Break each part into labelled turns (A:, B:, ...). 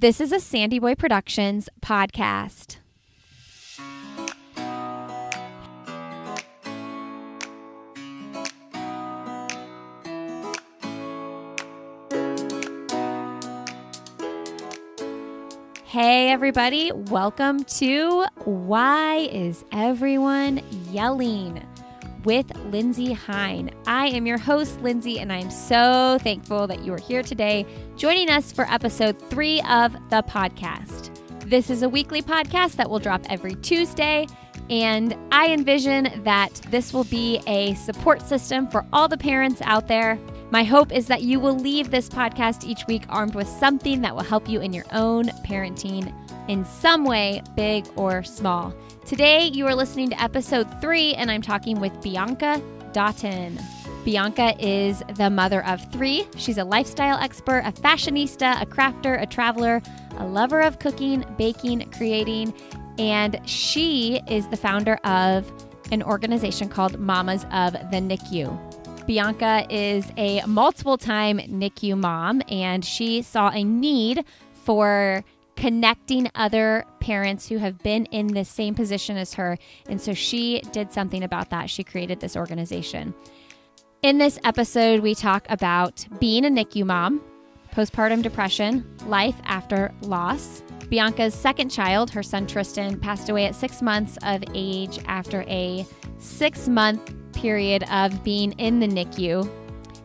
A: This is a Sandy Boy Productions podcast. Hey everybody, welcome to Why is Everyone Yelling? With Lindsay Hine. I am your host, Lindsay, and I am so thankful that you are here today joining us for episode 3 of the podcast. This is a weekly podcast that will drop every Tuesday, and I envision that this will be a support system for all the parents out there. My hope is that you will leave this podcast each week armed with something that will help you in your own parenting in some way, big or small. Today, you are listening to episode 3, and I'm talking with Bianca Dottin. Bianca is the mother of 3. She's a lifestyle expert, a fashionista, a crafter, a traveler, a lover of cooking, baking, creating, and she is the founder of an organization called Mamas of the NICU. Bianca is a multiple-time NICU mom, and she saw a need for connecting other parents who have been in the same position as her. And so she did something about that. She created this organization. In this episode, we talk about being a NICU mom, postpartum depression, life after loss. Bianca's second child, her son Tristan, passed away at 6 months of age after a 6-month period of being in the NICU.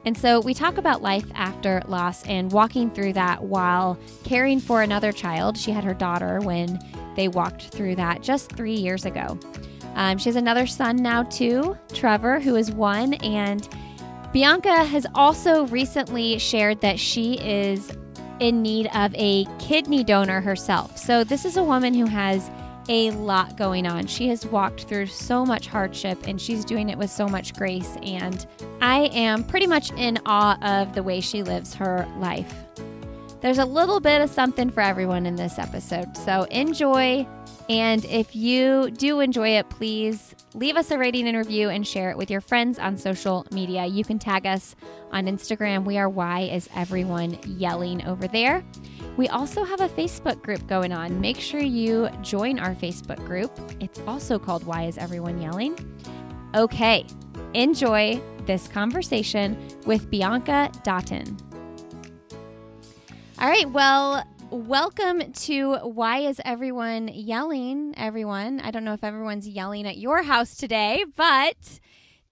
A: And so we talk about life after loss and walking through that while caring for another child. She had her daughter when they walked through that just 3 years ago. She has another son now too, Trevor, who is 1. And Bianca has also recently shared that she is in need of a kidney donor herself. So this is a woman who has a lot going on. She has walked through so much hardship and she's doing it with so much grace. And I am pretty much in awe of the way she lives her life. There's a little bit of something for everyone in this episode. So enjoy. And if you do enjoy it, please leave us a rating and review and share it with your friends on social media. You can tag us on Instagram. We are Why is Everyone Yelling over there. We also have a Facebook group going on. Make sure you join our Facebook group. It's also called Why is Everyone Yelling? Okay, enjoy this conversation with Bianca Dottin. All right, well, welcome to Why is Everyone Yelling, everyone. I don't know if everyone's yelling at your house today, but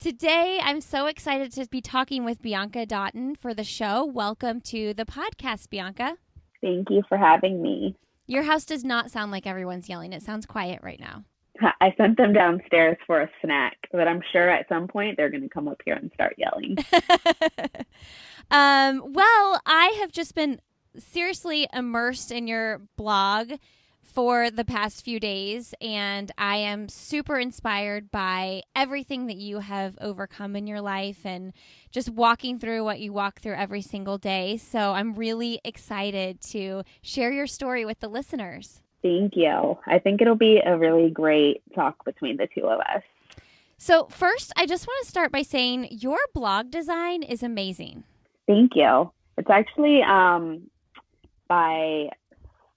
A: today I'm so excited to be talking with Bianca Dottin for the show. Welcome to the podcast, Bianca.
B: Thank you for having me.
A: Your house does not sound like everyone's yelling. It sounds quiet right now.
B: I sent them downstairs for a snack, but I'm sure at some point they're going to come up here and start yelling.
A: Well, I have just been seriously immersed in your blog for the past few days, and I am super inspired by everything that you have overcome in your life and just walking through what you walk through every single day. So I'm really excited to share your story with the listeners.
B: Thank you. I think it'll be a really great talk between the two of us.
A: So first, I just want to start by saying your blog design is amazing.
B: Thank you. It's actually by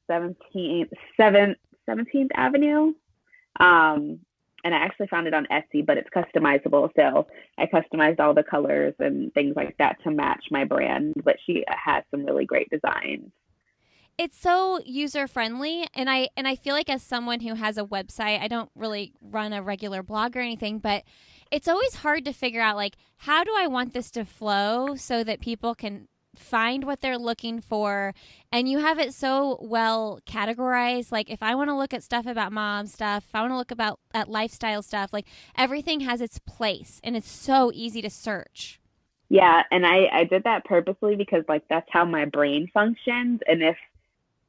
B: 17th Avenue. And I actually found it on Etsy, but it's customizable. So I customized all the colors and things like that to match my brand. But she has some really great designs.
A: It's so user-friendly, and I feel like as someone who has a website, I don't really run a regular blog or anything, but it's always hard to figure out, like, how do I want this to flow so that people can find what they're looking for, and you have it so well categorized. Like, if I want to look at stuff about mom stuff, if I want to look at lifestyle stuff, like, everything has its place, and it's so easy to search.
B: Yeah, and I did that purposely because, like, that's how my brain functions, and if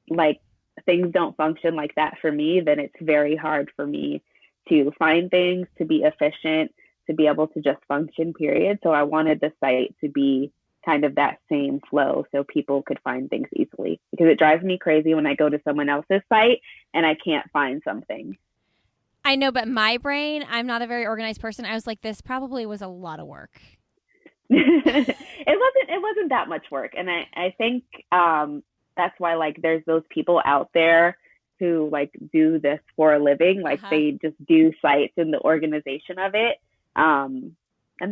B: like things don't function like that for me, then it's very hard for me to find things, to be efficient, to be able to just function, period. So I wanted the site to be kind of that same flow so people could find things easily, because it drives me crazy when I go to someone else's site and I can't find something.
A: I know, but my brain, I'm not a very organized person. I was like, this probably was a lot of work.
B: It wasn't that much work. And I think that's why like there's those people out there who like do this for a living, like they just do sites in the organization of it. And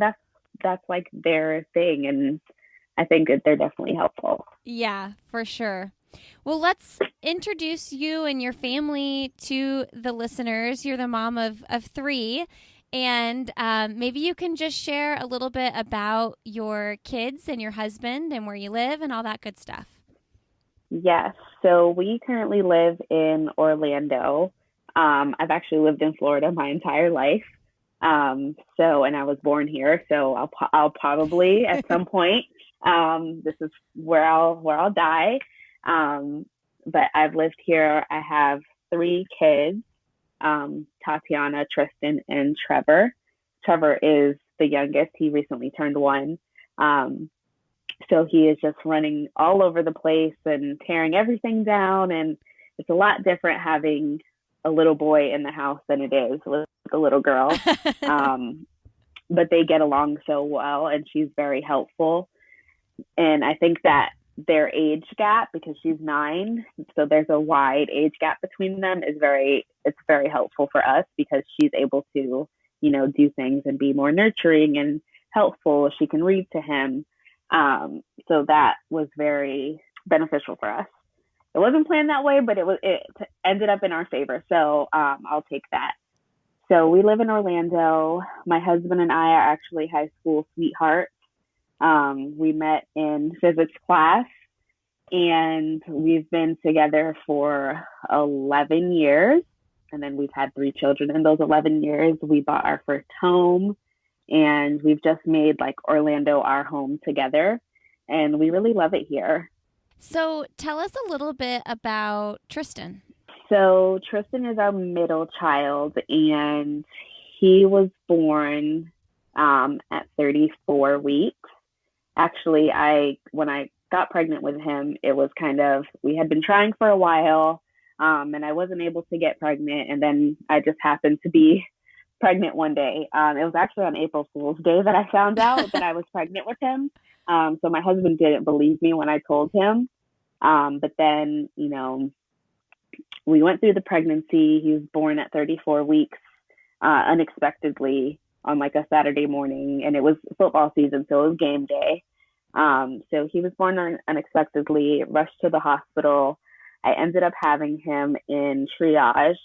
B: that's like their thing, and I think that they're definitely helpful.
A: Yeah, for sure. Well, let's introduce you and your family to the listeners. You're the mom of three, and maybe you can just share a little bit about your kids and your husband and where you live and all that good stuff.
B: Yes. So we currently live in Orlando. I've actually lived in Florida my entire life. And I was born here, so I'll probably at some point, this is where I'll die. But I've lived here. I have three kids, Tatiana, Tristan, and Trevor. Trevor is the youngest. He recently turned 1. So he is just running all over the place and tearing everything down. And it's a lot different having a little boy in the house than it is with a little girl. But they get along so well, and she's very helpful. And I think that their age gap, because she's 9, so there's a wide age gap between them, it's very helpful for us, because she's able to, do things and be more nurturing and helpful. She can read to him. So that was very beneficial for us. It wasn't planned that way, but it ended up in our favor. So I'll take that. So we live in Orlando. My husband and I are actually high school sweethearts. We met in physics class, and we've been together for 11 years. And then we've had 3 children in those 11 years. We bought our first home, and we've just made like Orlando our home together. And we really love it here.
A: So tell us a little bit about Tristan.
B: So Tristan is our middle child, and he was born at 34 weeks. Actually, when I got pregnant with him, it was we had been trying for a while, and I wasn't able to get pregnant. And then I just happened to be pregnant one day. It was actually on April Fool's Day that I found out that I was pregnant with him. So my husband didn't believe me when I told him. But then, we went through the pregnancy. He was born at 34 weeks, unexpectedly on like a Saturday morning, and it was football season, so it was game day. So he was born unexpectedly, rushed to the hospital. I ended up having him in triage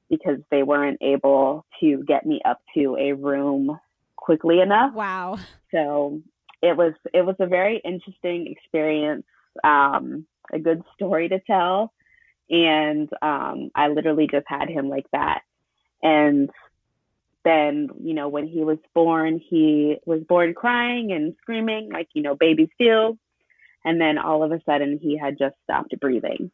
B: because they weren't able to get me up to a room quickly enough.
A: Wow.
B: So it was a very interesting experience, a good story to tell. And I literally just had him like that. And then, when he was born crying and screaming like, babies do. And then all of a sudden he had just stopped breathing.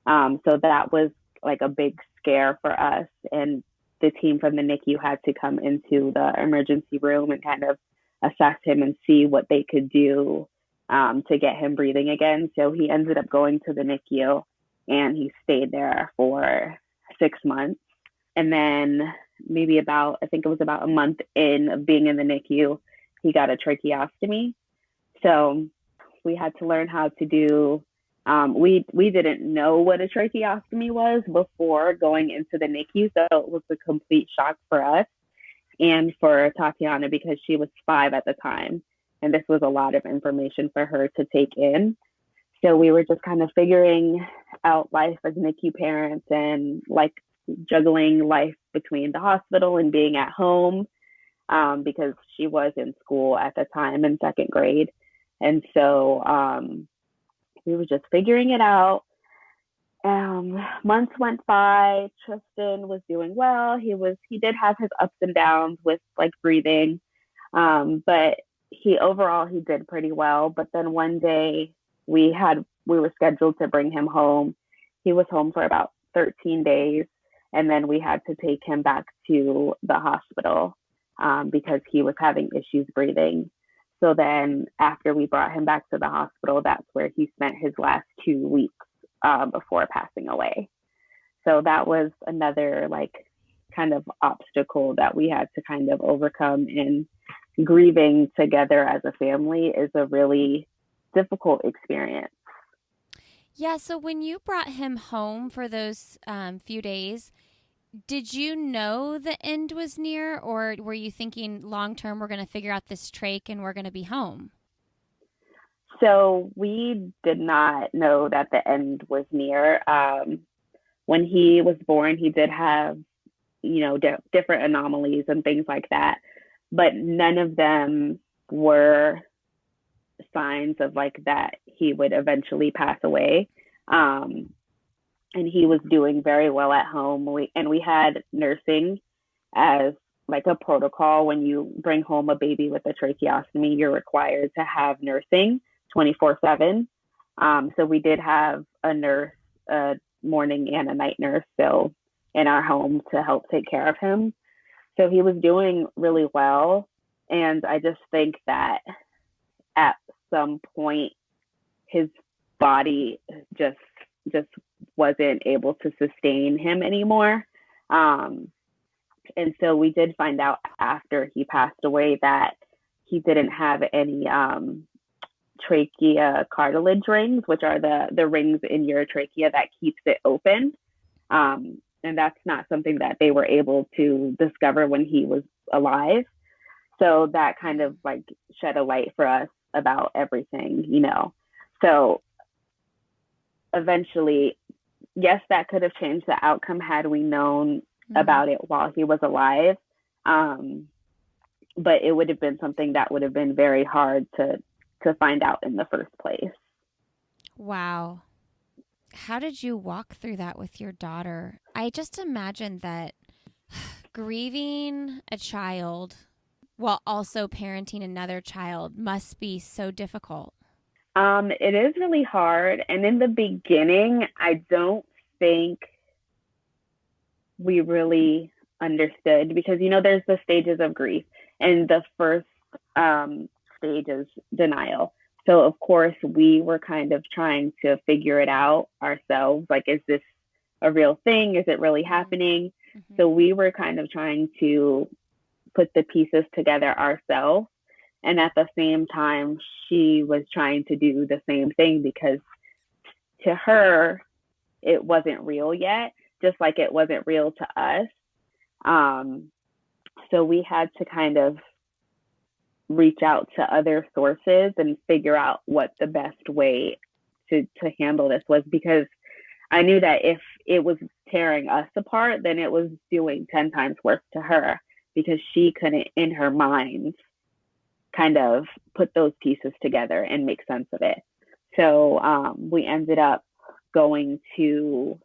B: So that was like a big scare for us. And the team from the NICU had to come into the emergency room and kind of assess him and see what they could do to get him breathing again. So he ended up going to the NICU, and he stayed there for 6 months. And then maybe I think it was about a month in of being in the NICU, he got a tracheostomy. So we had to learn how to do, we didn't know what a tracheostomy was before going into the NICU. So it was a complete shock for us and for Tatiana, because she was 5 at the time. And this was a lot of information for her to take in. So we were just kind of figuring out life as NICU parents, and like juggling life between the hospital and being at home, because she was in school at the time in 2nd grade. And so we were just figuring it out. Months went by. Tristan was doing well. He did have his ups and downs with like breathing, but he did pretty well. But then one day we were scheduled to bring him home. He was home for about 13 days. And then we had to take him back to the hospital because he was having issues breathing. So then after we brought him back to the hospital, that's where he spent his last 2 weeks before passing away. So that was another like kind of obstacle that we had to kind of overcome. And grieving together as a family is a really difficult experience.
A: Yeah, so when you brought him home for those few days, did you know the end was near, or were you thinking long term, we're going to figure out this trach and we're going to be home?
B: So we did not know that the end was near. When he was born, he did have, different anomalies and things like that, but none of them were signs of like that he would eventually pass away. Um, and he was doing very well at home. We had nursing as like a protocol. When you bring home a baby with a tracheostomy, you're required to have nursing 24/7. So we did have a nurse, a morning and a night nurse, so in our home to help take care of him. So he was doing really well, and I just think that at some point his body just just wasn't able to sustain him anymore. Um, and so we did find out after he passed away that he didn't have any trachea cartilage rings, which are the rings in your trachea that keeps it open. And that's not something that they were able to discover when he was alive. So that kind of like shed a light for us about everything. So eventually, yes, that could have changed the outcome had we known about it while he was alive. But it would have been something that would have been very hard to find out in the first place.
A: Wow. How did you walk through that with your daughter? I just imagine that grieving a child while also parenting another child must be so difficult.
B: It is really hard. And in the beginning, I don't think we really understood because, there's the stages of grief. And the first stage is denial. So, of course, we were kind of trying to figure it out ourselves. Like, is this a real thing? Is it really happening?
A: Mm-hmm.
B: So we were kind of trying to put the pieces together ourselves. And at the same time, she was trying to do the same thing because to her, it wasn't real yet, just like it wasn't real to us. So we had to kind of reach out to other sources and figure out what the best way to handle this was, because I knew that if it was tearing us apart, then it was doing 10 times worse to her because she couldn't, in her mind, kind of put those pieces together and make sense of it. So we ended up going to,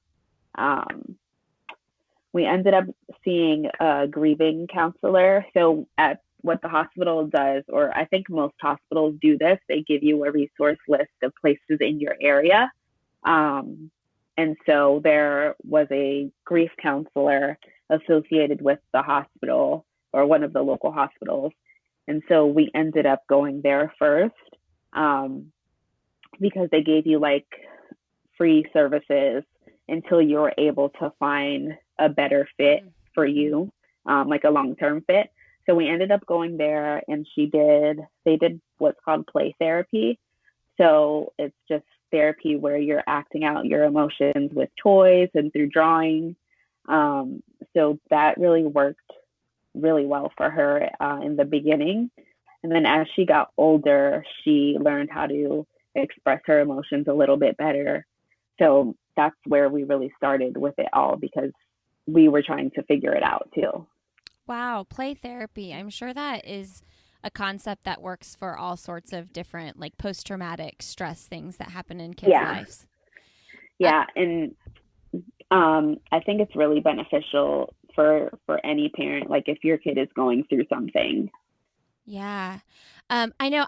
B: we ended up seeing a grieving counselor. So at what the hospital does, or I think most hospitals do this, they give you a resource list of places in your area. And so there was a grief counselor associated with the hospital or one of the local hospitals. And so we ended up going there first because they gave you like free services until you were able to find a better fit for you, like a long-term fit. So we ended up going there, and they did what's called play therapy. So it's just therapy where you're acting out your emotions with toys and through drawing. So that really worked really well for her in the beginning. And then as she got older, she learned how to express her emotions a little bit better. So that's where we really started with it all because we were trying to figure it out too.
A: Wow, play therapy. I'm sure that is a concept that works for all sorts of different like post-traumatic stress things that happen in kids' lives.
B: Yeah, and I think it's really beneficial for any parent, like if your kid is going through something.
A: Yeah. I know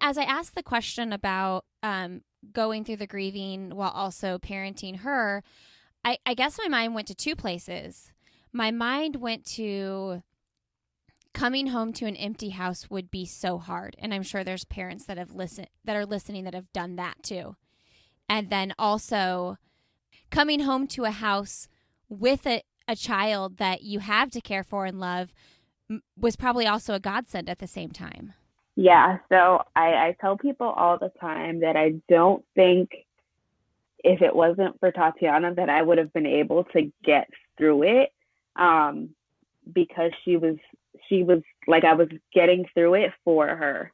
A: as I asked the question about going through the grieving while also parenting her, I guess my mind went to two places. My mind went to coming home to an empty house would be so hard. And I'm sure there's parents that are listening that have done that too. And then also coming home to a house with a child that you have to care for and love was probably also a godsend at the same time.
B: Yeah. So I tell people all the time that I don't think if it wasn't for Tatiana, that I would have been able to get through it, because she was like, I was getting through it for her.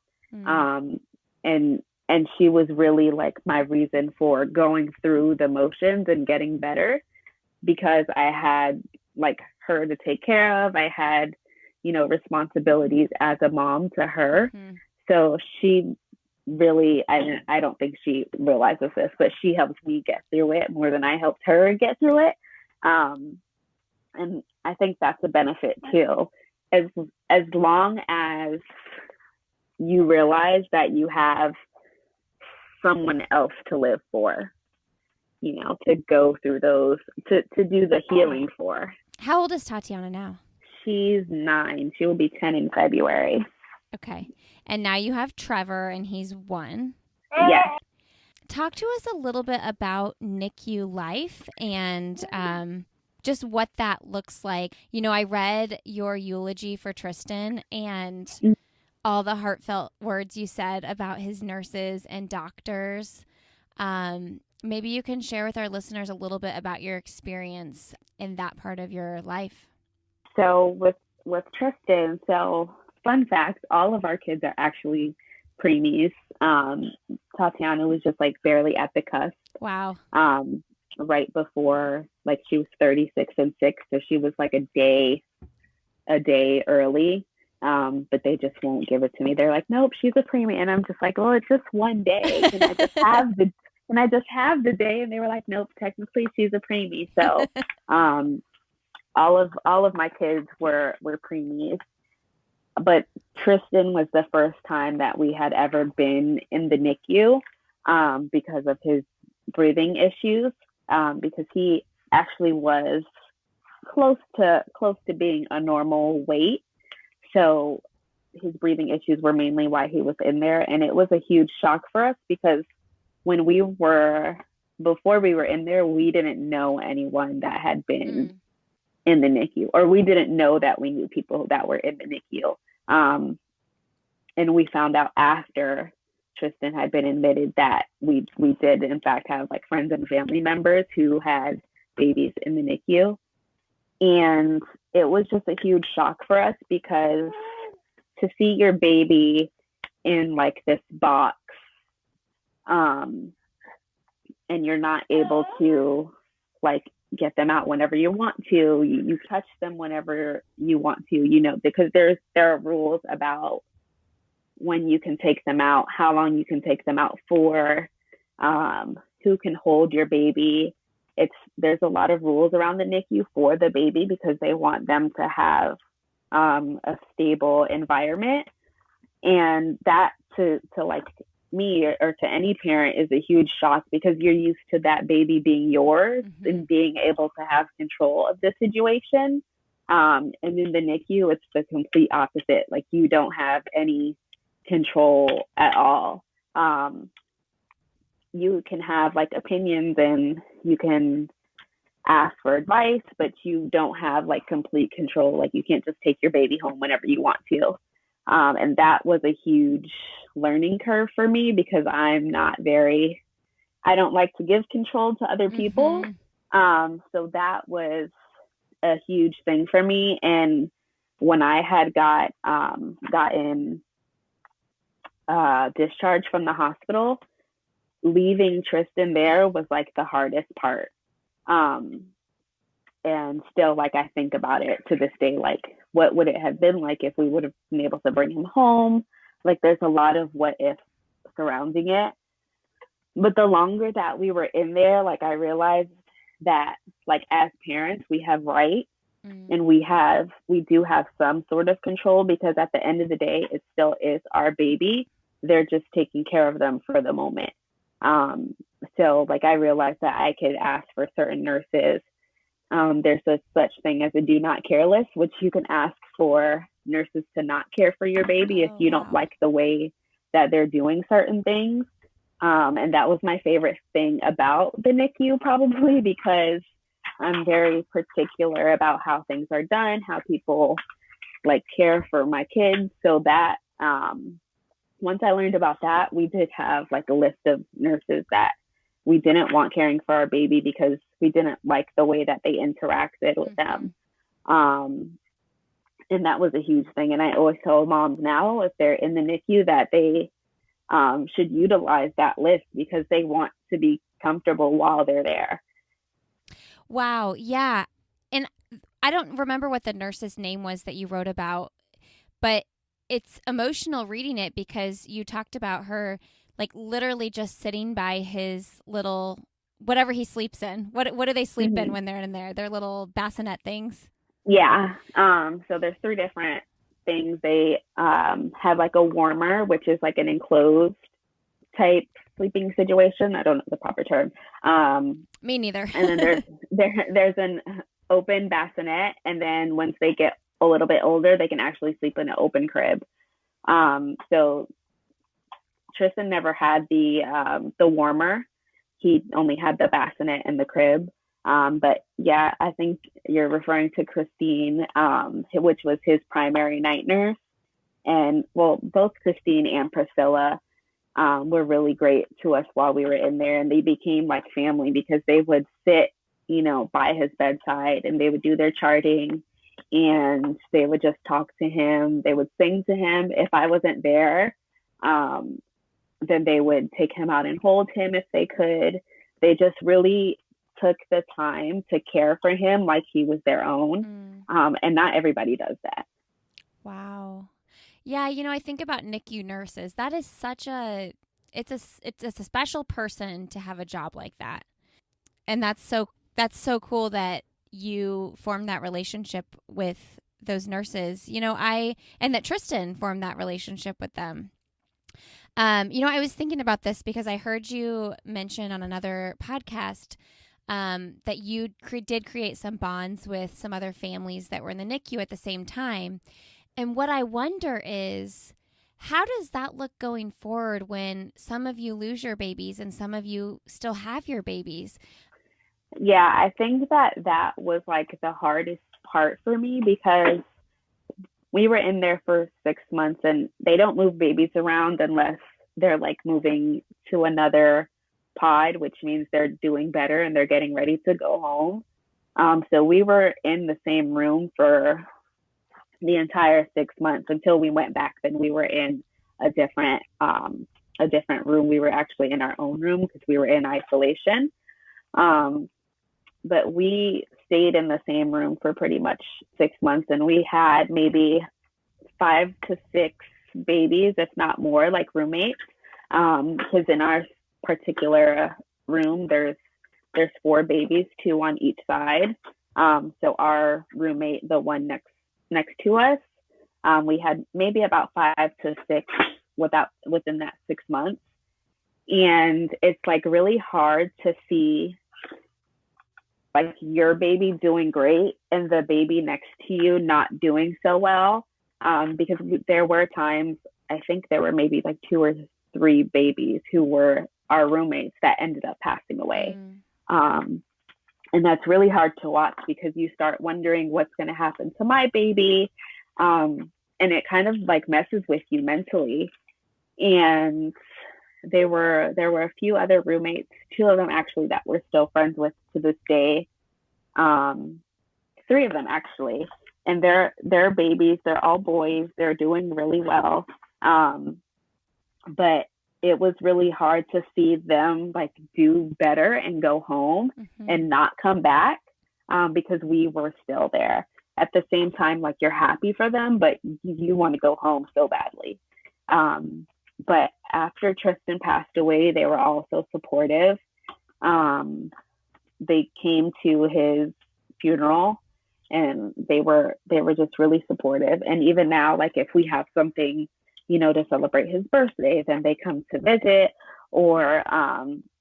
B: And she was really like my reason for going through the motions and getting better, because I had like her to take care of. I had, responsibilities as a mom to her. So she really, I don't think she realizes this, but she helps me get through it more than I helped her get through it. And I think that's a benefit too. As long as you realize that you have someone else to live for, to go through those, to do the healing for.
A: How old is Tatiana now?
B: She's 9. She will be 10 in February.
A: Okay. And now you have Trevor, and he's 1.
B: Yes.
A: Talk to us a little bit about NICU life and just what that looks like. I read your eulogy for Tristan and all the heartfelt words you said about his nurses and doctors. Maybe you can share with our listeners a little bit about your experience in that part of your life.
B: So with Tristan, fun fact, all of our kids are actually preemies. Tatiana was just like barely at the cusp.
A: Wow.
B: Right before, like, she was 36 and 6, so she was like a day early. But they just won't give it to me. They're like, nope, she's a preemie, and I'm just like, well, it's just one day. Can I just have the day? And they were like, nope, technically she's a preemie. So, all of my kids were preemies, but Tristan was the first time that we had ever been in the NICU, because of his breathing issues, because he actually was close to being a normal weight. So his breathing issues were mainly why he was in there. And it was a huge shock for us, because before we were in there, we didn't know anyone that had been in the NICU, or we didn't know that we knew people that were in the NICU. And we found out after Tristan had been admitted that we did in fact have like friends and family members who had babies in the NICU. And it was just a huge shock for us, because to see your baby in like this box, and you're not able to like get them out whenever you want to, you touch them whenever you want to, because there are rules about when you can take them out, how long you can take them out for, who can hold your baby. There's a lot of rules around the NICU for the baby, because they want them to have a stable environment. And that to like me or to any parent is a huge shock, because you're used to that baby being yours and being able to have control of the situation. And in the NICU, it's the complete opposite. Like, you don't have any control at all. You can have like opinions and you can ask for advice, but you don't have like complete control. Like, you can't just take your baby home whenever you want to. And that was a huge learning curve for me, because I don't like to give control to other people. So that was a huge thing for me. And when I had gotten discharged from the hospital, leaving Tristan there was like the hardest part. And still, like, I think about it to this day, like, what would it have been like if we would have been able to bring him home? Like, there's a lot of what if surrounding it. But the longer that we were in there, like, I realized that, like, as parents, we have rights, and we do have some sort of control, because at the end of the day, it still is our baby. They're just taking care of them for the moment. So, like, I realized that I could ask for certain nurses. There's a such thing as a do not care list, which you can ask for nurses to not care for your baby if you don't like the way that they're doing certain things. And that was my favorite thing about the NICU, probably, because I'm very particular about how things are done, how people like care for my kids. So that once I learned about that, we did have like a list of nurses that we didn't want caring for our baby because we didn't like the way that they interacted with them. And that was a huge thing. And I always tell moms now, if they're in the NICU, that they should utilize that list because they want to be comfortable while they're there.
A: Wow. Yeah. And I don't remember what the nurse's name was that you wrote about, but it's emotional reading it because you talked about her like literally just sitting by his little, whatever he sleeps in. What do they sleep in when they're in there? Their little bassinet things?
B: Yeah. So there's 3 different things. They have like a warmer, which is like an enclosed type sleeping situation. I don't know the proper term.
A: Me neither.
B: And then there's an open bassinet, and then once they get a little bit older, they can actually sleep in an open crib. So Tristan never had the warmer. He only had the bassinet and the crib. But yeah, I think you're referring to Christine, which was his primary night nurse. And well, both Christine and Priscilla were really great to us while we were in there. And they became like family because they would sit, by his bedside and they would do their charting and they would just talk to him. They would sing to him. If I wasn't there, then they would take him out and hold him if they could. They just really took the time to care for him like he was their own. And not everybody does that.
A: Wow. Yeah, I think about NICU nurses. That is it's a special person to have a job like that. And that's so cool that you formed that relationship with those nurses. And that Tristan formed that relationship with them. I was thinking about this because I heard you mention on another podcast that you did create some bonds with some other families that were in the NICU at the same time. And what I wonder is, how does that look going forward when some of you lose your babies and some of you still have your babies?
B: Yeah, I think that was like the hardest part for me because we were in there for 6 months and they don't move babies around unless they're like moving to another pod, which means they're doing better and they're getting ready to go home. So we were in the same room for the entire 6 months until we went back. Then we were in a different room. We were actually in our own room because we were in isolation. But we stayed in the same room for pretty much 6 months, and we had maybe 5 to 6 babies, if not more, like roommates. Because in our particular room, there's 4 babies, 2 on each side. So our roommate, the one next to us, we had maybe about 5 to 6 within that 6 months. And it's like really hard to see like your baby doing great and the baby next to you not doing so well. Because there were times, I think there were maybe like 2 or 3 babies who were our roommates that ended up passing away. And that's really hard to watch because you start wondering what's going to happen to my baby. And it kind of like messes with you mentally. And there were a few other roommates, 2 of them actually, that we're still friends with to this day. 3 of them actually. And they're babies. They're all boys. They're doing really well. But it was really hard to see them like do better and go home and not come back because we were still there. At the same time, like you're happy for them, but you want to go home so badly. But after Tristan passed away, they were also supportive. They came to his funeral and they were just really supportive. And even now, like if we have something, to celebrate his birthday, then they come to visit, or,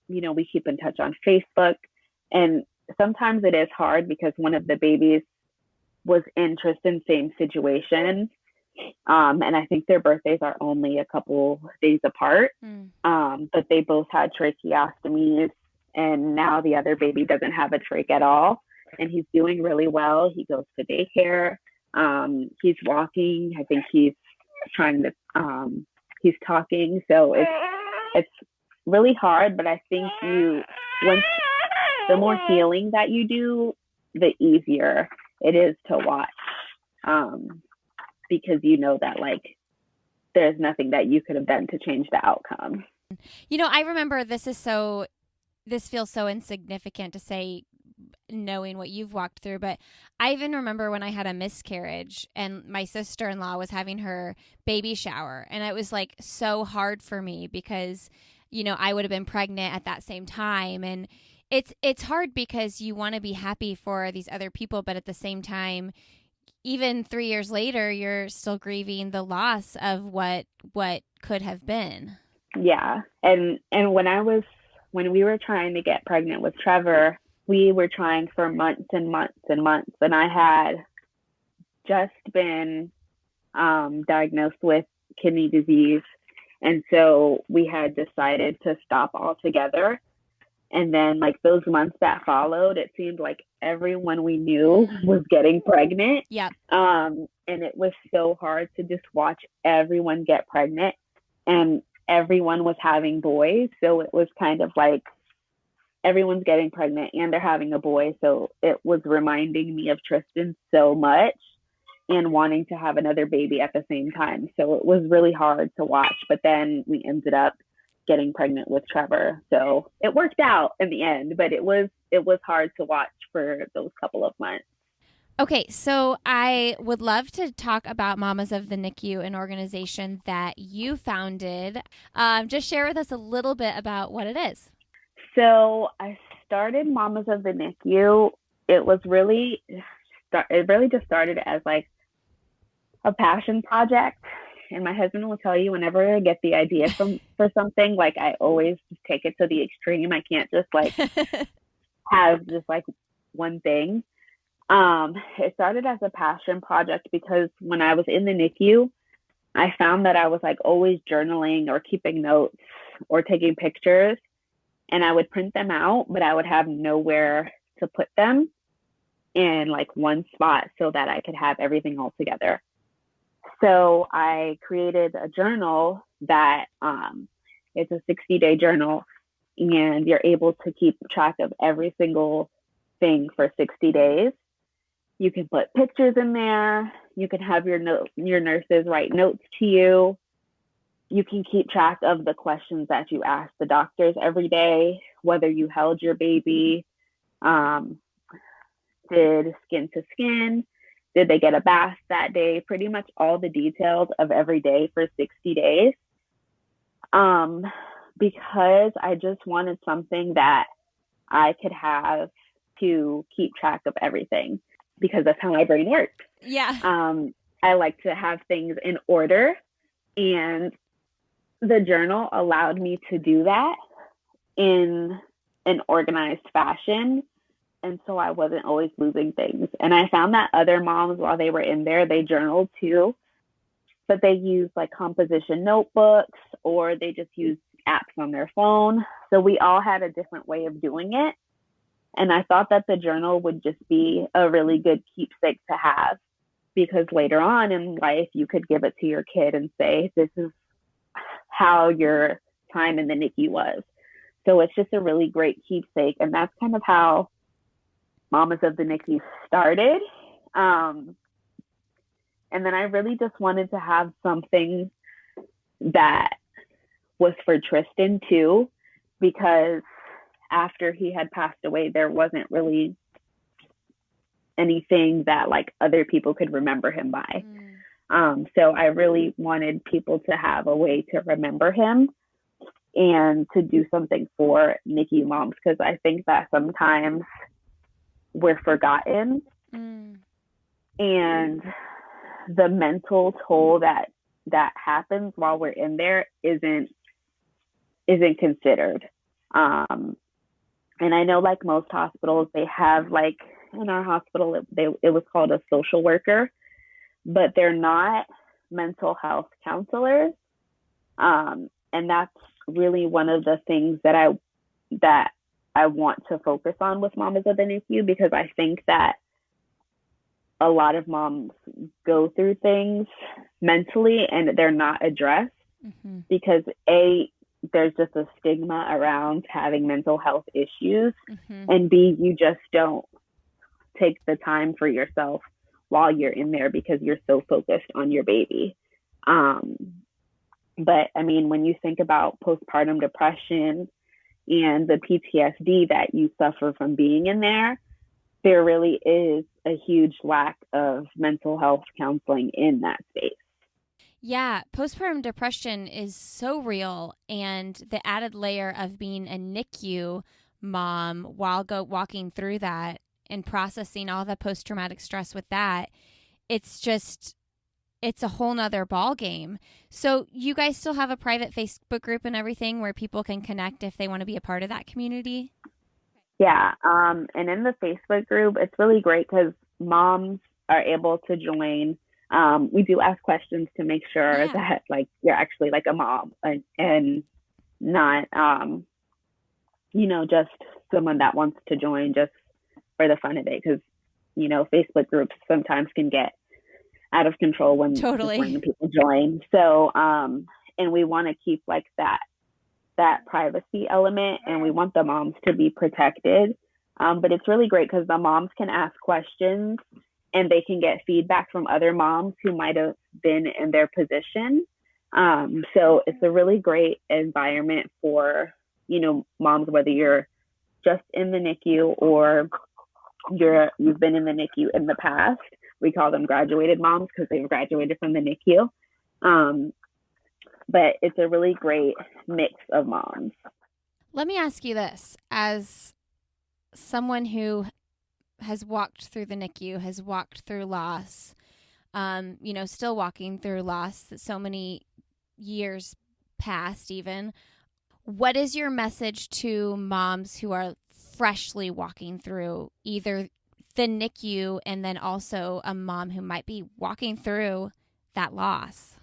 B: we keep in touch on Facebook. And sometimes it is hard because one of the babies was in Tristan's same situation. And I think their birthdays are only a couple days apart. But they both had tracheostomies, and now the other baby doesn't have a trach at all. And he's doing really well. He goes to daycare. He's walking. I think he's trying to, he's talking. So really hard, but I think once the more healing that you do, the easier it is to watch. Because you know that like there's nothing that you could have done to change the outcome.
A: I remember this feels so insignificant to say, knowing what you've walked through, but I even remember when I had a miscarriage and my sister-in-law was having her baby shower, and it was like so hard for me because I would have been pregnant at that same time, and it's hard because you want to be happy for these other people, but at the same time, even 3 years later, you're still grieving the loss of what could have been.
B: Yeah. And when we were trying to get pregnant with Trevor, we were trying for months and months and months. And I had just been diagnosed with kidney disease. And so we had decided to stop altogether. And then like those months that followed, it seemed like everyone we knew was getting pregnant.
A: Yeah.
B: And it was so hard to just watch everyone get pregnant, and everyone was having boys. So it was kind of like everyone's getting pregnant and they're having a boy. So it was reminding me of Tristan so much and wanting to have another baby at the same time. So it was really hard to watch. But then we ended up getting pregnant with Trevor. So it worked out in the end, but it was hard to watch for those couple of months.
A: Okay, so I would love to talk about Mamas of the NICU, an organization that you founded. Just share with us a little bit about what it is.
B: So I started Mamas of the NICU. It really just started as like a passion project. And my husband will tell you, whenever I get the idea for something, like I always just take it to the extreme. I can't just like have just like one thing. It started as a passion project because when I was in the NICU, I found that I was like always journaling or keeping notes or taking pictures, and I would print them out, but I would have nowhere to put them in like one spot so that I could have everything all together. So I created a journal that it's a 60-day journal, and you're able to keep track of every single thing for 60 days. You can put pictures in there. You can have your nurses write notes to you. You can keep track of the questions that you ask the doctors every day, whether you held your baby, did skin to skin, did they get a bath that day, pretty much all the details of every day for 60 days. Because I just wanted something that I could have to keep track of everything, because that's how my brain works.
A: Yeah.
B: I like to have things in order, and the journal allowed me to do that in an organized fashion. And so I wasn't always losing things. And I found that other moms, while they were in there, they journaled too, but they used like composition notebooks, or they just used apps on their phone. So we all had a different way of doing it. And I thought that the journal would just be a really good keepsake to have, because later on in life, you could give it to your kid and say, this is how your time in the NICU was. So it's just a really great keepsake. And that's kind of how Mamas of the NICU started. And then I really just wanted to have something that was for Tristan too, because after he had passed away, there wasn't really anything that like other people could remember him by. So I really wanted people to have a way to remember him and to do something for NICU moms, because I think that sometimes we're forgotten, and the mental toll that happens while we're in there isn't considered. And I know like most hospitals, they have like, in our hospital, it was called a social worker, but they're not mental health counselors. And that's really one of the things that I want to focus on with Mamas of the NICU, because I think that a lot of moms go through things mentally and they're not addressed, because there's just a stigma around having mental health issues.
A: Mm-hmm.
B: And B, you just don't take the time for yourself while you're in there because you're so focused on your baby. But I mean, when you think about postpartum depression and the PTSD that you suffer from being in there, there really is a huge lack of mental health counseling in that space.
A: Yeah, postpartum depression is so real, and the added layer of being a NICU mom while walking through that and processing all the post-traumatic stress with that, it's a whole nother ball game. So you guys still have a private Facebook group and everything where people can connect if they want to be a part of that community?
B: Yeah. And in the Facebook group, it's really great because moms are able to join. We do ask questions to make sure that like you're actually like a mom and not, just someone that wants to join just for the fun of it. Because, Facebook groups sometimes can get out of control when people join. So, and we want to keep like that privacy element, and we want the moms to be protected. But it's really great because the moms can ask questions and they can get feedback from other moms who might have been in their position. So it's a really great environment for, moms, whether you're just in the NICU or you've been in the NICU in the past. We call them graduated moms because they've graduated from the NICU. But it's a really great mix of moms.
A: Let me ask you this. As someone who has walked through the NICU, has walked through loss, still walking through loss so many years past even, what is your message to moms who are freshly walking through either the NICU and then also a mom who might be walking through that loss?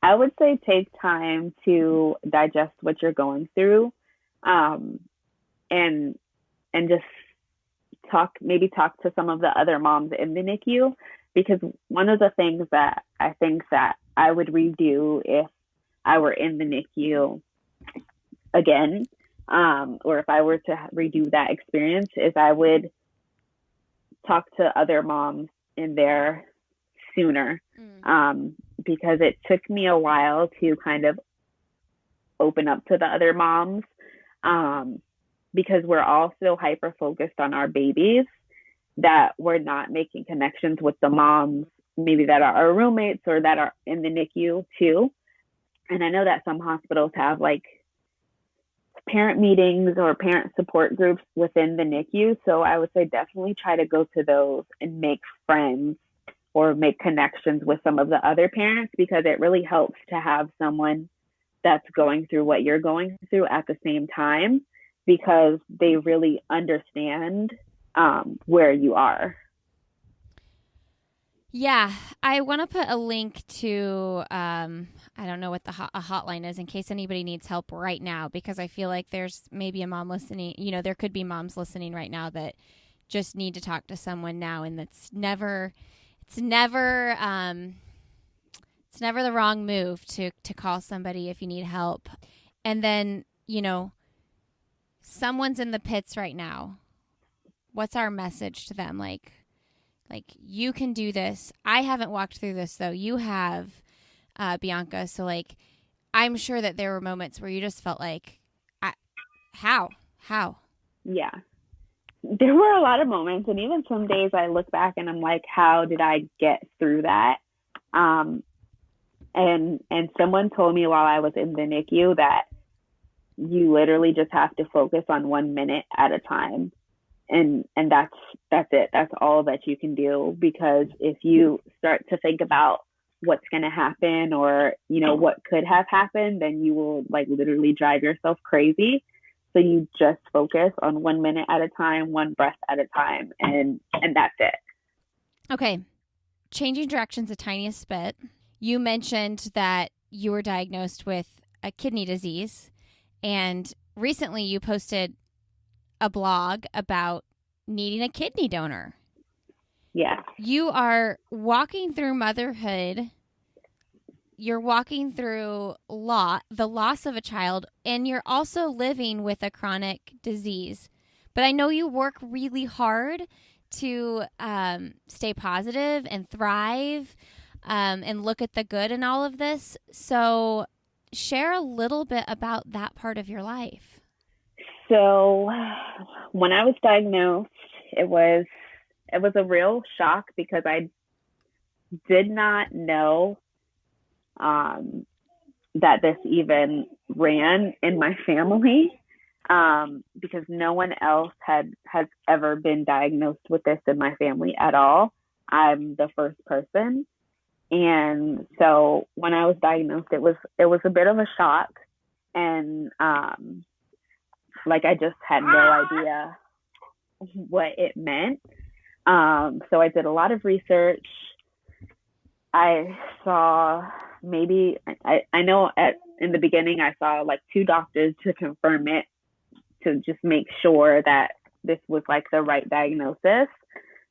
B: I would say take time to digest what you're going through, and just talk to some of the other moms in the NICU, because one of the things that I think that I would redo if I were in the NICU again, or if I were to redo that experience, is I would talk to other moms in there sooner. Because it took me a while to kind of open up to the other moms, because we're all so hyper focused on our babies that we're not making connections with the moms maybe that are our roommates or that are in the NICU too. And I know that some hospitals have like parent meetings or parent support groups within the NICU. So I would say definitely try to go to those and make friends or make connections with some of the other parents, because it really helps to have someone that's going through what you're going through at the same time, because they really understand where you are.
A: Yeah, I want to put a link to, I don't know what a hotline is in case anybody needs help right now, because I feel like there's maybe a mom listening, there could be moms listening right now that just need to talk to someone now, and it's never the wrong move to call somebody if you need help. And then, someone's in the pits right now. What's our message to them? Like you can do this. I haven't walked through this though. You have, Bianca. So like, I'm sure that there were moments where you just felt like, how?
B: Yeah. There were a lot of moments, and even some days I look back and I'm like, how did I get through that? And someone told me while I was in the NICU that you literally just have to focus on 1 minute at a time. And that's it. That's all that you can do, because if you start to think about what's going to happen or, what could have happened, then you will like literally drive yourself crazy. So you just focus on 1 minute at a time, one breath at a time, and that's it.
A: Okay. Changing directions a tiniest bit. You mentioned that you were diagnosed with a kidney disease, and recently you posted a blog about needing a kidney donor.
B: Yeah.
A: You are walking through motherhood you're walking through the loss of a child, and you're also living with a chronic disease. But I know you work really hard to stay positive and thrive and look at the good in all of this. So share a little bit about that part of your life.
B: So when I was diagnosed, it was a real shock because I did not know that this even ran in my family, because no one else has ever been diagnosed with this in my family at all. I'm the first person. And so when I was diagnosed, it was a bit of a shock. And like I just had no idea what it meant. So I did a lot of research. I saw I know in the beginning I saw like 2 doctors to confirm it, to just make sure that this was like the right diagnosis.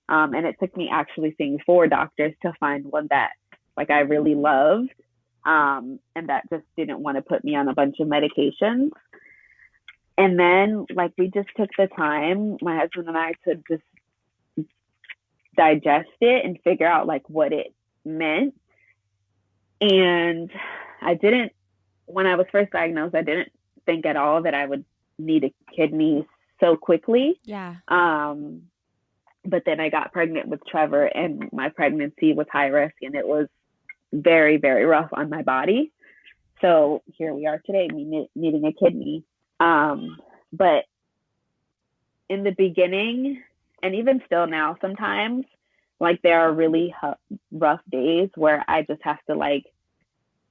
B: And it took me actually seeing 4 doctors to find one that like I really loved, and that just didn't want to put me on a bunch of medications. And then like we just took the time, my husband and I, to just digest it and figure out like what it meant. And when I was first diagnosed, I didn't think at all that I would need a kidney so quickly.
A: Yeah.
B: But then I got pregnant with Trevor, and my pregnancy was high risk, and it was very, very rough on my body. So here we are today, me needing a kidney. But in the beginning, and even still now, sometimes like there are really rough days where I just have to like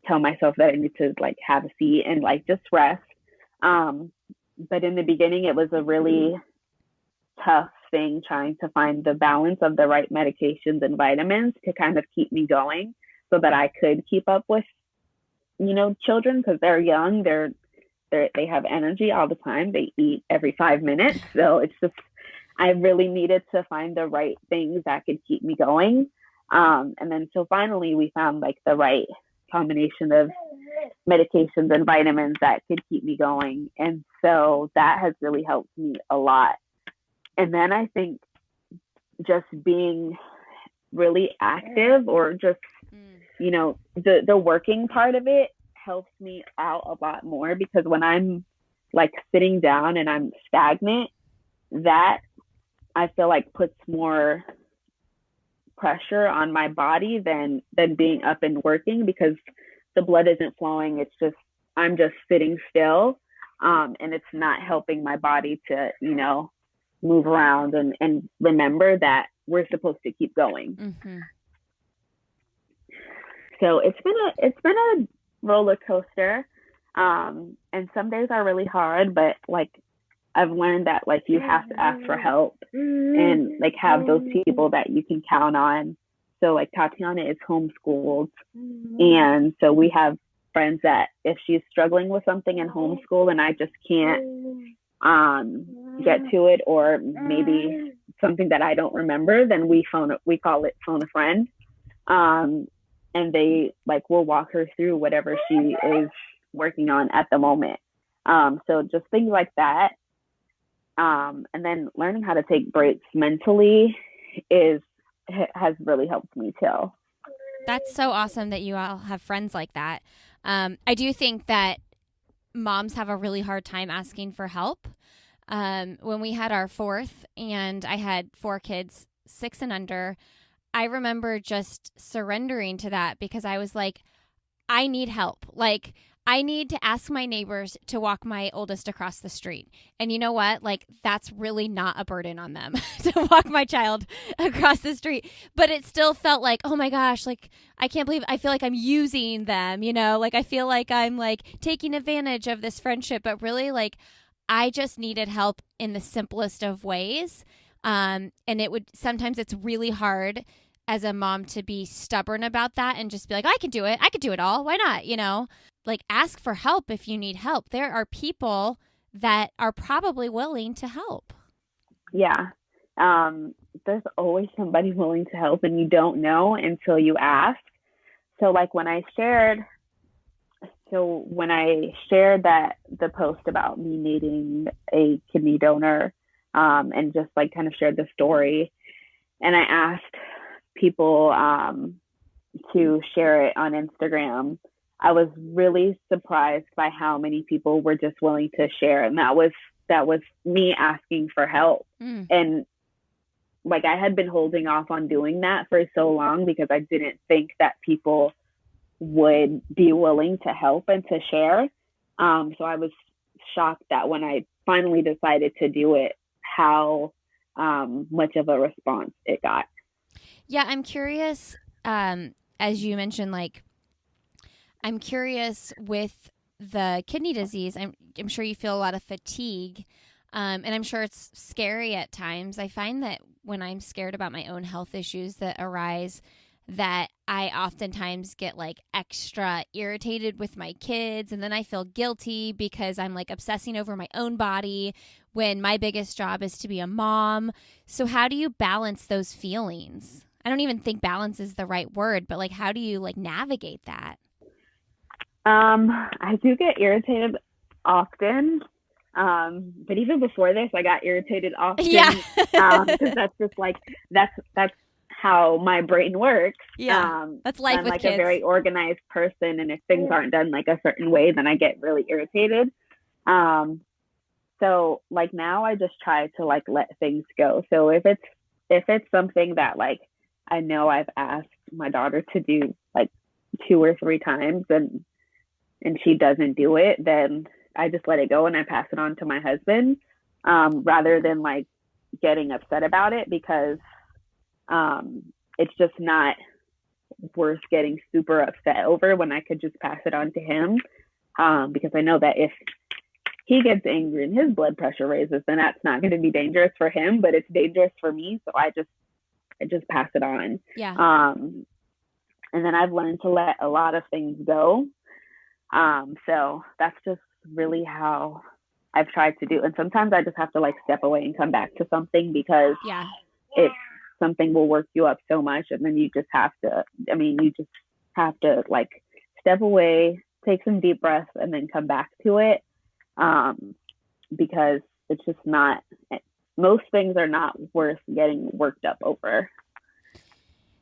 B: tell myself that I need to like have a seat and like just rest. But in the beginning, it was a really tough thing trying to find the balance of the right medications and vitamins to kind of keep me going so that I could keep up with, children, because they're young, they have energy all the time. They eat every 5 minutes. So it's just, I really needed to find the right things that could keep me going. And then so finally we found like the right combination of medications and vitamins that could keep me going. And so that has really helped me a lot. And then I think just being really active, or just, the working part of it helps me out a lot more, because when I'm like sitting down and I'm stagnant, that I feel like puts more pressure on my body than being up and working, because the blood isn't flowing. It's just, I'm just sitting still. And it's not helping my body to, move around and remember that we're supposed to keep going.
A: Mm-hmm.
B: So it's been a roller coaster. And some days are really hard, but like I've learned that like you have to ask for help and like have those people that you can count on. So like Tatiana is homeschooled, and so we have friends that if she's struggling with something in homeschool and I just can't get to it, or maybe something that I don't remember, then we call it phone a friend. And they like will walk her through whatever she is working on at the moment. So just things like that. And then learning how to take breaks mentally has really helped me too.
A: That's so awesome that you all have friends like that. I do think that moms have a really hard time asking for help. When we had our 4th and I had 4 kids, 6 and under, I remember just surrendering to that, because I was like, I need help. Like, I need to ask my neighbors to walk my oldest across the street. And you know what? Like, that's really not a burden on them to walk my child across the street. But it still felt like, oh my gosh, like, I can't believe, I feel like I'm using them, like, I feel like I'm like taking advantage of this friendship. But really, like, I just needed help in the simplest of ways. And sometimes it's really hard as a mom to be stubborn about that and just be like, I can do it. I could do it all. Why not? Like, ask for help if you need help. There are people that are probably willing to help.
B: Yeah. There's always somebody willing to help, and you don't know until you ask. So like when I shared that the post about me needing a kidney donor, and just like kind of shared the story, and I asked people to share it on Instagram, I was really surprised by how many people were just willing to share. And that was me asking for help. And like I had been holding off on doing that for so long because I didn't think that people would be willing to help and to share. So I was shocked that when I finally decided to do it, how much of a response it got.
A: Yeah, I'm curious, as you mentioned, like, I'm curious with the kidney disease, I'm sure you feel a lot of fatigue, and I'm sure it's scary at times. I find that when I'm scared about my own health issues that arise, that I oftentimes get like extra irritated with my kids, and then I feel guilty because I'm like obsessing over my own body when my biggest job is to be a mom. So how do you balance those feelings? I don't even think balance is the right word, but like how do you like navigate that?
B: I do get irritated often. But even before this, I got irritated often.
A: Yeah.
B: Because that's just like, that's how my brain works.
A: Yeah. That's life
B: I'm
A: with
B: like
A: kids.
B: a very organized person. And if things aren't done like a certain way, then I get really irritated. So like now I just try to like let things go. So if it's something that like I know I've asked my daughter to do like 2 or 3 times and she doesn't do it, then I just let it go and I pass it on to my husband, rather than like getting upset about it, because it's just not worth getting super upset over when I could just pass it on to him, because I know that if he gets angry and his blood pressure raises, then that's not going to be dangerous for him, but it's dangerous for me. So I just pass it on.
A: Yeah.
B: And then I've learned to let a lot of things go. So that's just really how I've tried to do. And sometimes I just have to like step away and come back to something, because something will work you up so much. And then you just have to like step away, take some deep breaths, and then come back to it. Because it's just not, most things are not worth getting worked up over.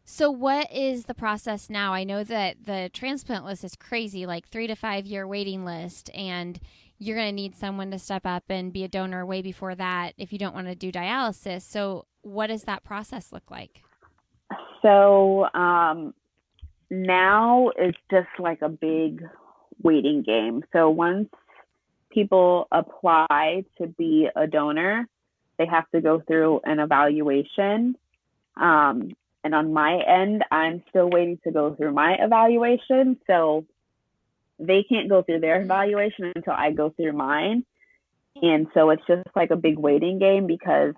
A: So what is the process now? I know that the transplant list is crazy, like 3 to 5 year waiting list, and you're going to need someone to step up and be a donor way before that if you don't want to do dialysis. So what does that process look like?
B: So now it's just like a big waiting game. So once people apply to be a donor, they have to go through an evaluation. And on my end, I'm still waiting to go through my evaluation. So they can't go through their evaluation until I go through mine. And so it's just like a big waiting game because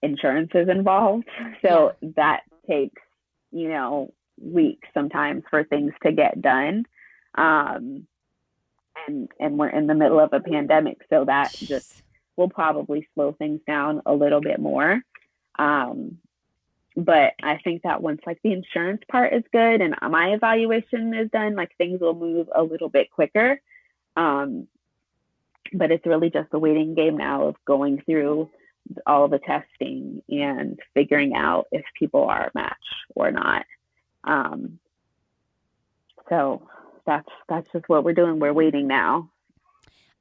B: insurance is involved. So that takes, weeks sometimes for things to get done. And we're in the middle of a pandemic. So that just will probably slow things down a little bit more. But I think that once like the insurance part is good and my evaluation is done, like things will move a little bit quicker. But it's really just a waiting game now of going through all the testing and figuring out if people are a match or not. So that's just what we're doing. We're waiting now.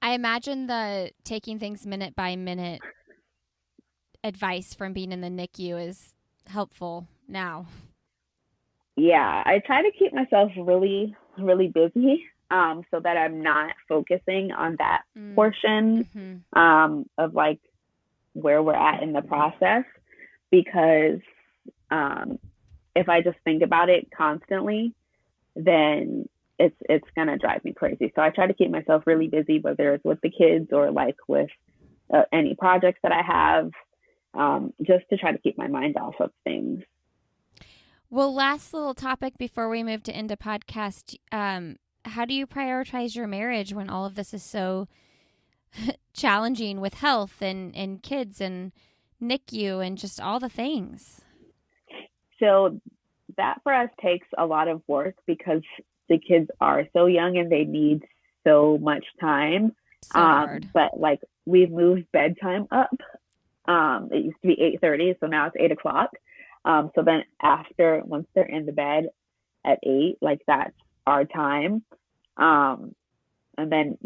A: I imagine the taking things minute by minute advice from being in the NICU is helpful now.
B: Yeah, I try to keep myself really, really busy, so that I'm not focusing on that portion of like where we're at in the process, because if I just think about it constantly, then it's gonna drive me crazy. So I try to keep myself really busy, whether it's with the kids or like with any projects that I have, just to try to keep my mind off of things.
A: Well, last little topic before we move to end the podcast. How do you prioritize your marriage when all of this is so challenging with health and kids and NICU and just all the things?
B: So that for us takes a lot of work because the kids are so young and they need so much time.
A: So hard.
B: But like we've moved bedtime up. It used to be 8:30, so now it's 8 o'clock. So then once they're in the bed at 8, like that's our time. And then,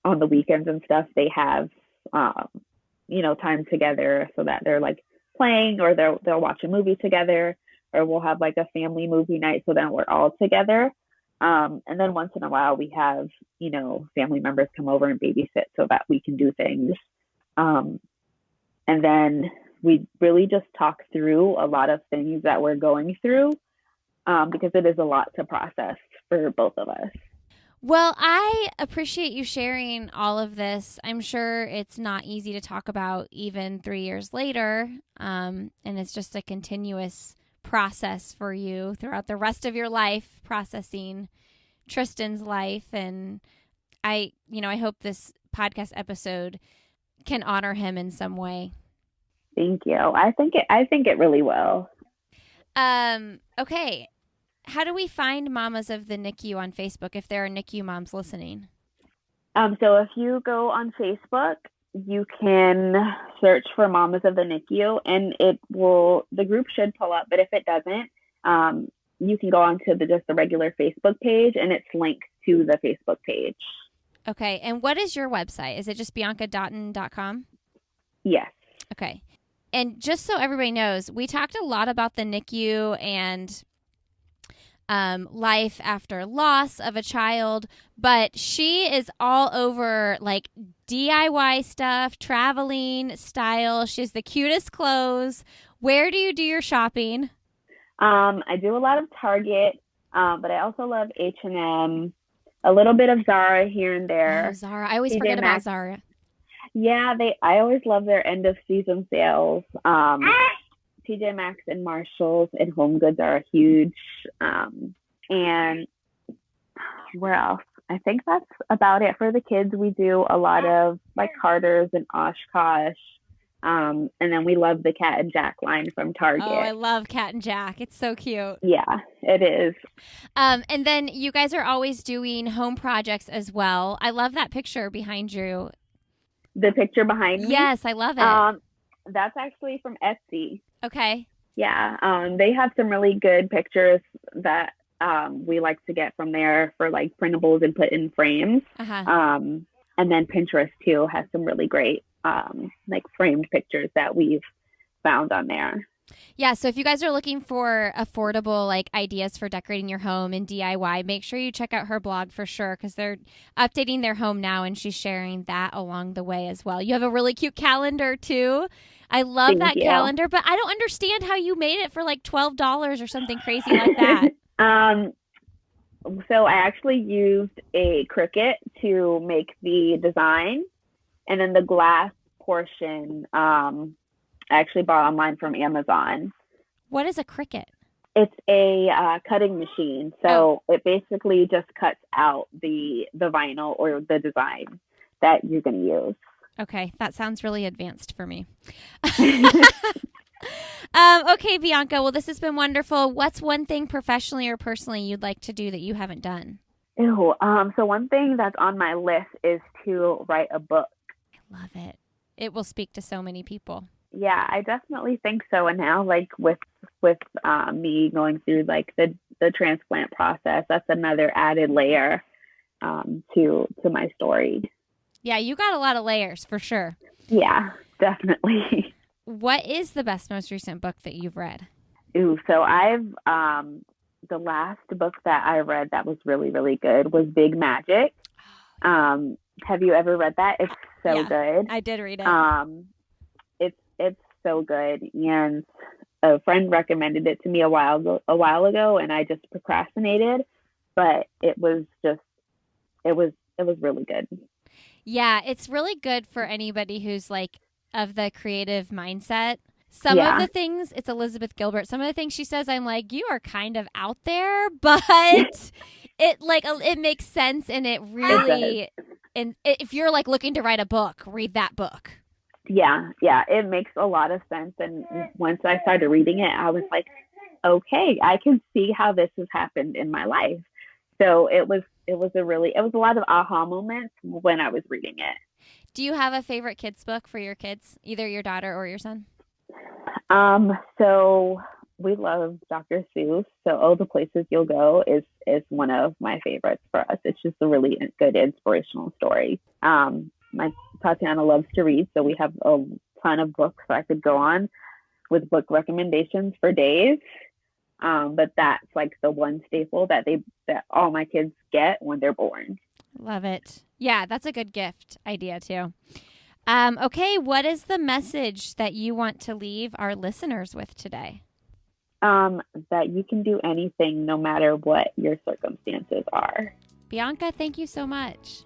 B: on the weekends and stuff, they have, time together so that they're like playing or they'll watch a movie together, or we'll have like a family movie night. So then we're all together. And then once in a while we have, family members come over and babysit so that we can do things. And then we really just talk through a lot of things that we're going through, because it is a lot to process for both of us.
A: Well, I appreciate you sharing all of this. I'm sure it's not easy to talk about even 3 years later, and it's just a continuous process for you throughout the rest of your life, processing Tristan's life. And I hope this podcast episode can honor him in some way.
B: Thank you. I think it really will.
A: Okay. How do we find Mamas of the NICU on Facebook if there are NICU moms listening?
B: So if you go on Facebook, you can search for Mamas of the NICU and the group should pull up, but if it doesn't, you can go on to just the regular Facebook page and it's linked to the Facebook page.
A: Okay. And what is your website? Is it just biancadottin.com?
B: Yes.
A: Okay. And just so everybody knows, we talked a lot about the NICU and life after loss of a child, but she is all over like DIY stuff, traveling, style. She has the cutest clothes. Where do you do your shopping?
B: I do a lot of Target, but I also love H&M, a little bit of Zara here and there.
A: Oh, Zara. I always forget about Zara.
B: Yeah, I always love their end of season sales. TJ Maxx and Marshalls and Home Goods are huge. And where else? I think that's about it for the kids. We do a lot of like Carter's and Oshkosh. And then we love the Cat and Jack line from Target.
A: Oh, I love Cat and Jack. It's so cute.
B: Yeah, it is.
A: And then you guys are always doing home projects as well. I love that picture behind you.
B: The picture behind me?
A: Yes, I love it.
B: That's actually from Etsy.
A: Okay.
B: Yeah. They have some really good pictures that we like to get from there for like printables and put in frames.
A: Uh-huh.
B: And then Pinterest too has some really great like framed pictures that we've found on there.
A: Yeah, so if you guys are looking for affordable like ideas for decorating your home and DIY, make sure you check out her blog for sure because they're updating their home now and she's sharing that along the way as well. You have a really cute calendar too. I love that calendar, but I don't understand how you made it for like $12 or something crazy like that.
B: So I actually used a Cricut to make the design, and then the glass portion I actually bought online from Amazon.
A: What is a Cricut?
B: It's a cutting machine. So It basically just cuts out the vinyl or the design that you're going to use.
A: Okay, that sounds really advanced for me. Okay, Bianca, well, this has been wonderful. What's one thing professionally or personally you'd like to do that you haven't done?
B: So one thing that's on my list is to write a book.
A: I love it. It will speak to so many people.
B: Yeah, I definitely think so. And now, like with me going through like the transplant process, that's another added layer to my story.
A: Yeah, you got a lot of layers for sure.
B: Yeah, definitely.
A: What is the best, most recent book that you've read?
B: So I've the last book that I read that was really, really good was Big Magic. Have you ever read that? It's so good.
A: I did read it.
B: It's so good, and a friend recommended it to me a while ago, and I just procrastinated, but it was really good.
A: Yeah, it's really good for anybody who's like of the creative mindset. Some of the things, it's Elizabeth Gilbert. Some of the things she says, I'm like, you are kind of out there, but it makes sense, and it really, and if you're like looking to write a book, read that book.
B: Yeah, it makes a lot of sense. And once I started reading it, I was like, okay, I can see how this has happened in my life. So it was a lot of aha moments when I was reading it.
A: Do you have a favorite kids book for your kids, either your daughter or your son?
B: So we love Dr. Seuss. So Oh, the Places You'll Go is one of my favorites for us. It's just a really good inspirational story. My Tatiana loves to read, so we have a ton of books I could go on with book recommendations for days. But that's like the one staple that all my kids get when they're born.
A: Love it. Yeah, that's a good gift idea too. Okay, what is the message that you want to leave our listeners with today?
B: That you can do anything no matter what your circumstances are.
A: Bianca, thank you so much.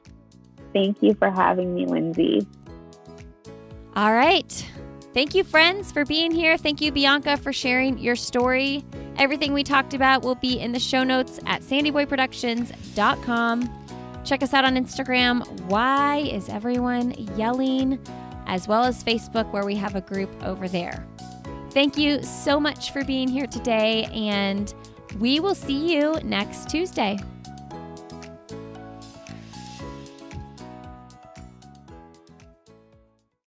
B: Thank you for having me, Lindsay.
A: All right. Thank you, friends, for being here. Thank you, Bianca, for sharing your story. Everything we talked about will be in the show notes at sandyboyproductions.com. Check us out on Instagram, Why Is Everyone Yelling, as well as Facebook, where we have a group over there. Thank you so much for being here today, and we will see you next Tuesday.